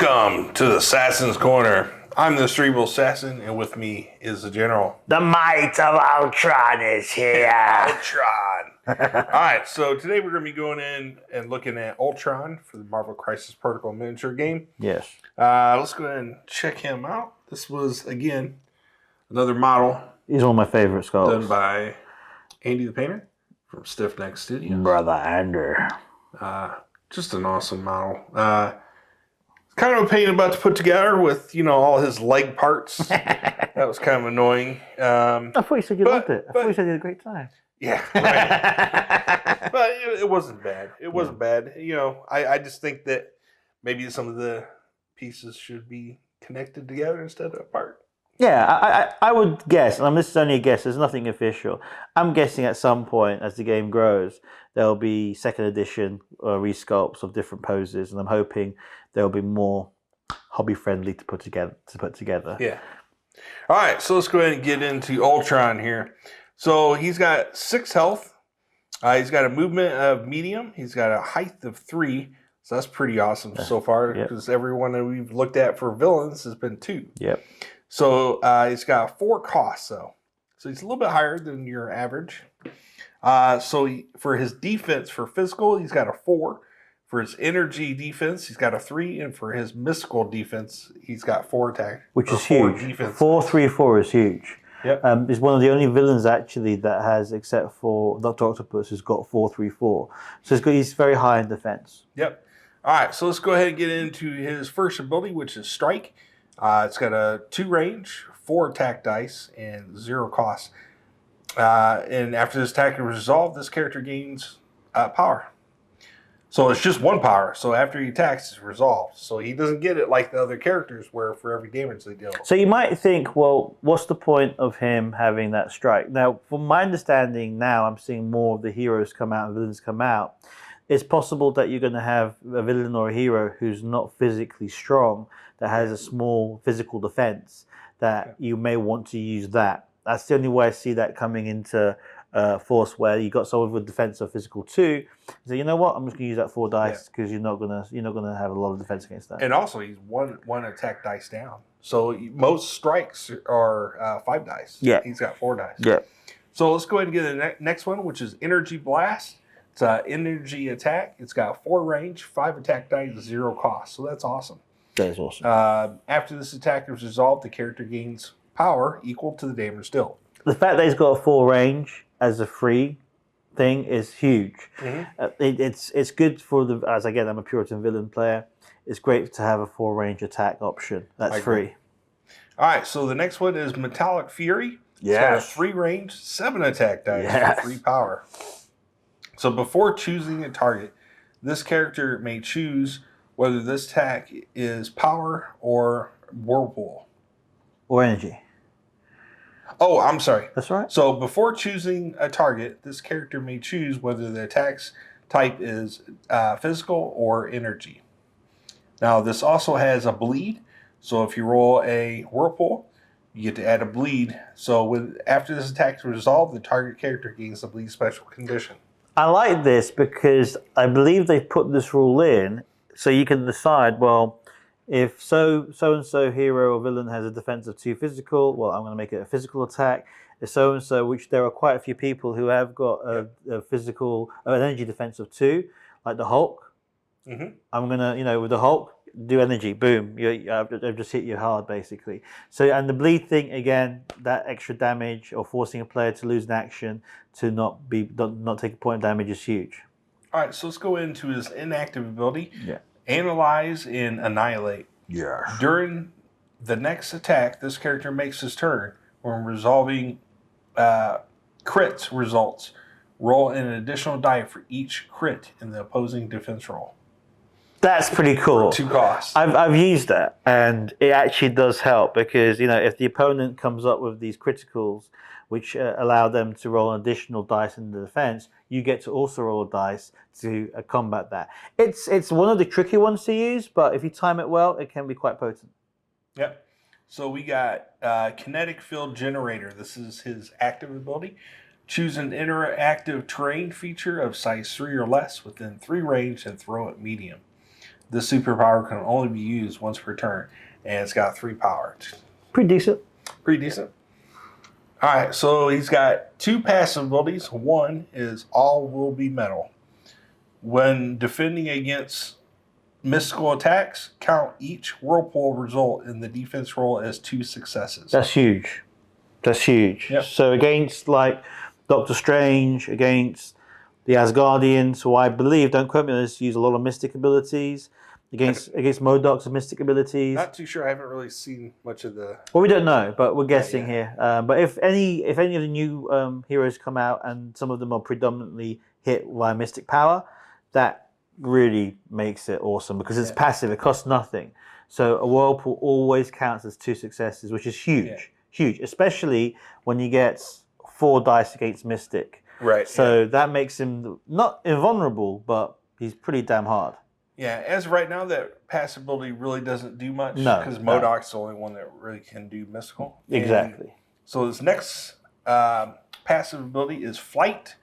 Welcome to the Assassin's Corner. I'm the Cerebral Assassin, and with me is the General. The might of Ultron is here. Ultron. All right, so today we're going to be going in and looking at Ultron for the Marvel Crisis Protocol miniature game. Yes. Let's go ahead and check him out. This was, again, another model. He's one of my favorite sculpts. Done by Andy the Painter from Stiff Neck Studios. Brother Andrew. Just an awesome model. Kind of a pain about to put together with, all his leg parts. That was kind of annoying. I thought you said you loved it. I thought you said you had a great time. Yeah. Right. But it wasn't bad. It wasn't bad. I just think that maybe some of the pieces should be connected together instead of apart. Yeah, I would guess, and this is only a guess, there's nothing official. I'm guessing at some point as the game grows, there'll be second edition resculpts of different poses, and I'm hoping there'll be more hobby friendly to put together. Yeah. All right, so let's go ahead and get into Ultron here. So he's got 6 health. He's got a movement of medium. He's got a height of 3. So that's pretty awesome so far because everyone that we've looked at for villains has been 2. Yep. So he's got 4 costs, though. So he's a little bit higher than your average. For his defense for physical, he's got a 4. For his energy defense, he's got a 3. And for his mystical defense, he's got 4 attack. Which is huge. 4-3-4 is huge. Yep. He's one of the only villains, actually, that has, except for Dr. Octopus, who's got 4-3-4. So he's very high in defense. Yep. All right, so let's go ahead and get into his first ability, which is Strike. It's got a 2 range, 4 attack dice, and 0 cost. And after this attack is resolved, this character gains power. So it's just 1 power. So after he attacks, it's resolved. So he doesn't get it like the other characters where for every damage they deal. So you might think, well, what's the point of him having that strike? Now, from my understanding now, I'm seeing more of the heroes come out and villains come out. It's possible that you're going to have a villain or a hero who's not physically strong, that has a small physical defense, that you may want to use that. That's the only way I see that coming into force, where you got someone with defense of physical 2. So you know what? I'm just going to use that 4 dice because you're not gonna have a lot of defense against that. And also, he's one attack dice down. So most strikes are 5 dice. Yeah, he's got 4 dice. Yeah. So let's go ahead and get the next one, which is Energy Blast. It's an energy attack. It's got 4 range, 5 attack dice, 0 cost. So that's awesome. That is awesome. After this attack is resolved, the character gains power equal to the damage dealt. The fact that he's got a 4 range as a free thing is huge. Mm-hmm. It's good for as again, I'm a Puritan villain player. It's great to have a 4 range attack option. That's free. All right, so the next one is Metallic Fury. It's got a 3 range, 7 attack dice, 3 power. So before choosing a target, this character may choose whether this attack is power or whirlpool. Or energy. Oh, I'm sorry. That's right. So before choosing a target, this character may choose whether the attack's type is physical or energy. Now, this also has a bleed. So if you roll a whirlpool, you get to add a bleed. So after this attack is resolved, the target character gains the bleed special condition. I like this because I believe they put this rule in so you can decide, well, if so-and-so hero or villain has a defense of 2 physical, well, I'm going to make it a physical attack. If so-and-so, which there are quite a few people who have got a physical, an energy defense of 2, like the Hulk. Mm-hmm. I'm going to, with the Hulk, do energy, boom. I've just hit you hard, basically. So, and the bleed thing, again, that extra damage or forcing a player to lose an action to not take a point of damage is huge. All right, so let's go into his inactive ability. Yeah. Analyze and Annihilate. Yeah. During the next attack, this character makes his turn. When resolving crit results, roll an additional die for each crit in the opposing defense roll. That's pretty cool. 2 costs. I've used that, and it actually does help because if the opponent comes up with these criticals, which allow them to roll an additional dice in the defense, you get to also roll a dice to combat that. It's one of the tricky ones to use, but if you time it well, it can be quite potent. Yep. So we got Kinetic Field Generator. This is his active ability. Choose an interactive terrain feature of size 3 or less within 3 range and throw it medium. This superpower can only be used once per turn, and it's got 3 power. Pretty decent. Pretty decent. All right, so he's got 2 passive abilities. One is All Will Be Metal. When defending against mystical attacks, count each whirlpool result in the defense roll as 2 successes. That's huge. That's huge. Yep. So against like Doctor Strange, against the Asgardians, who I believe, don't quote me on this, use a lot of mystic abilities. Against MODOK's mystic abilities. Not too sure. I haven't really seen much of the. Well, we don't know, but we're guessing here. But if any of the new heroes come out and some of them are predominantly hit via mystic power, that really makes it awesome because it's passive. It costs nothing. So a whirlpool always counts as 2 successes, which is huge. Yeah. Huge, especially when he gets 4 dice against mystic. Right. So that makes him not invulnerable, but he's pretty damn hard. Yeah, as of right now, that passive ability really doesn't do much. No, because MODOK's the only one that really can do mystical. Exactly. And so his next passive ability is Flight,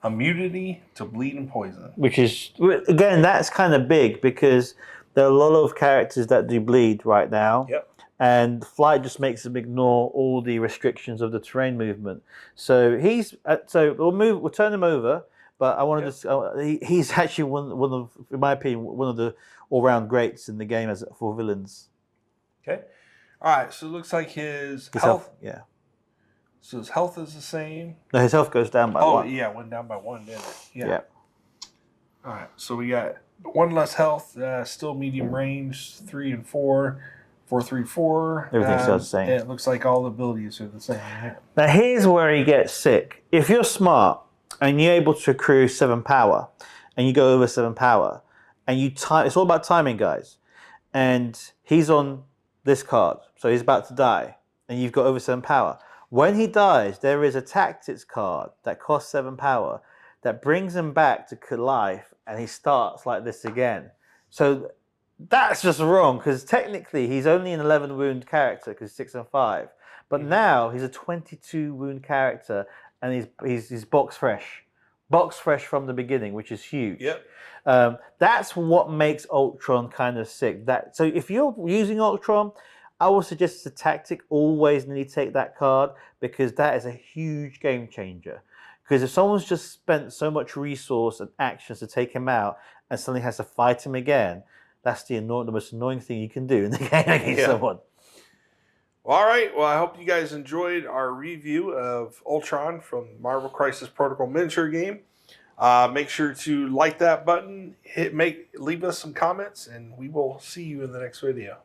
Immunity to Bleed and Poison. Which is, again, that's kind of big because there are a lot of characters that do bleed right now. Yep. And Flight just makes them ignore all the restrictions of the terrain movement. So we'll turn him over. But I wanted to. He's actually one of, in my opinion, one of the all-round greats in the game for villains. Okay. All right. So it looks like his health. Yeah. So his health is the same. No, his health goes down by 1. Oh yeah, went down by 1, didn't it? Yeah. All right. So we got 1 less health. Still medium range. 3 and 4. 4, 3, 4. Everything's still the same. And it looks like all the abilities are the same. Yeah. Now here's where he gets sick. If you're smart and you're able to accrue 7 power, and you go over 7 power, and you time, it's all about timing, guys. And he's on this card, so he's about to die, and you've got over 7 power. When he dies, there is a tactics card that costs 7 power that brings him back to life, and he starts like this again. So that's just wrong, because technically he's only an 11 wound character, because 6 and 5. But now he's a 22 wound character, and he's box fresh from the beginning, which is huge. Yep. That's what makes Ultron kind of sick. So if you're using Ultron, I would suggest as a tactic always nearly take that card, because that is a huge game changer. Because if someone's just spent so much resource and actions to take him out and suddenly has to fight him again, that's the most annoying thing you can do in the game against someone. Well, all right. Well, I hope you guys enjoyed our review of Ultron from Marvel Crisis Protocol miniature game. Make sure to like that button, leave us some comments, and we will see you in the next video.